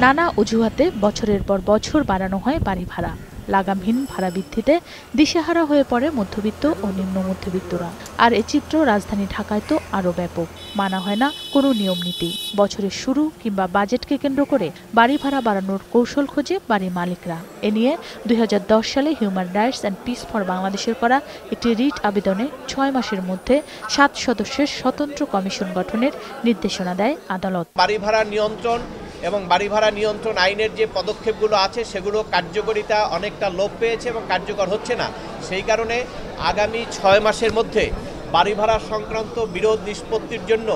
নানা অজুহাতে বছরের পর বছর বাড়ানো হয় বাড়ি ভাড়া। লাগামহীন ভাড়া বৃদ্ধিতে দিশেহারা হয়ে পড়ে মধ্যবিত্ত ও নিম্ন মধ্যবিত্তরা। আর এ চিত্র রাজধানী ঢাকায় তো আরও ব্যাপক। মানা হয় না কোনো নিয়ম নীতি। বছরের শুরু কিংবা বাজেটকে কেন্দ্র করে বাড়ি ভাড়া বাড়ানোর কৌশল খোঁজে বাড়ির মালিকরা। এ নিয়ে ২০১০ সালে human rights and piece for বাংলাদেশের করা একটি রিট আবেদনে ৬ মাসের মধ্যে ৭ সদস্যের স্বতন্ত্র কমিশন গঠনের নির্দেশনা দেয় আদালত। বাড়ি ভাড়া নিয়ন্ত্রণ এবং বাড়ি ভাড়া নিয়ন্ত্রণ আইনের যে পদক্ষেপগুলো আছে সেগুলো কার্যকারিতা অনেকটা লোপ পেয়েছে এবং কার্যকর হচ্ছে না। সেই কারণে আগামী ৬ মাসের মধ্যে বাড়ি ভাড়া সংক্রান্ত বিরোধ নিষ্পত্তির জন্য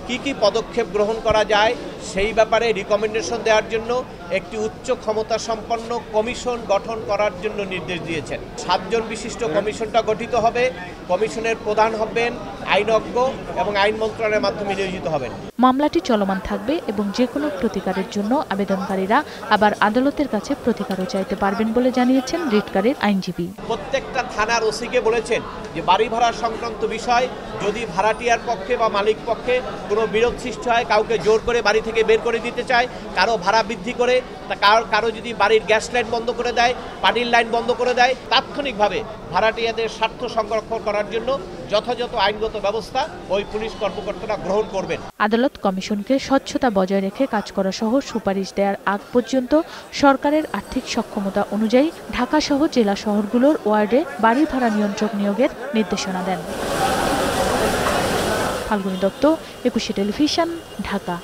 কি পদক্ষেপ গ্রহণ করা যায় সেই ব্যাপারে রিকমেন্ডেশন দেওয়ার জন্য একটি উচ্চ ক্ষমতা সম্পন্ন কমিশন গঠন করার জন্য নির্দেশ দিয়েছেন। ৭ জন বিশিষ্ট কমিশনটা গঠিত হবে। কমিশনের প্রধান হবেন আইনজ্ঞ এবং আইন মন্ত্রণালয়ের মাধ্যমে নিয়োজিত হবেন। মামলাটি চলমান থাকবে এবং যে কোনো প্রতিকারের জন্য আবেদনকারীরা আবার আদালতের কাছে প্রতিকারও চাইতে পারবেন বলে জানিয়েছেন রিটকারীর আইনজীবী। প্রত্যেকটা থানার ওসিকে বলেছেন যে বাড়ি ভাড়া সংক্রান্ত বিষয় যদি ভাড়াটিয়ার পক্ষে বা মালিক পক্ষে কোনো বিরোধ সৃষ্টি হয়, কাউকে জোর করে বাড়ি থেকে বের করে দিতে চায়, কারো ভাড়া বৃদ্ধি করে, কারো যদি বাড়ির গ্যাস লাইন বন্ধ করে দেয়, পানির লাইন বন্ধ করে দেয়, তাৎক্ষণিকভাবে ভাড়াটিয়াদের স্বার্থ সংরক্ষণ করার জন্য যথাযথ আইনগত ব্যবস্থা ওই পুলিশ কর্মকর্তারা গ্রহণ করবেন। আদালত কমিশনকে স্বচ্ছতা বজায় রেখে কাজ করা সহ সুপারিশ দেওয়ার আগ পর্যন্ত সরকারের আর্থিক সক্ষমতা অনুযায়ী ঢাকা সহ জেলা শহরগুলোর ওয়ার্ডে বাড়ি ভাড়া নিয়ন্ত্রক নিয়োগের নির্দেশনা দেন। ফাল্গুনী দত্ত, ২১ টেলিভিশন, ঢাকা।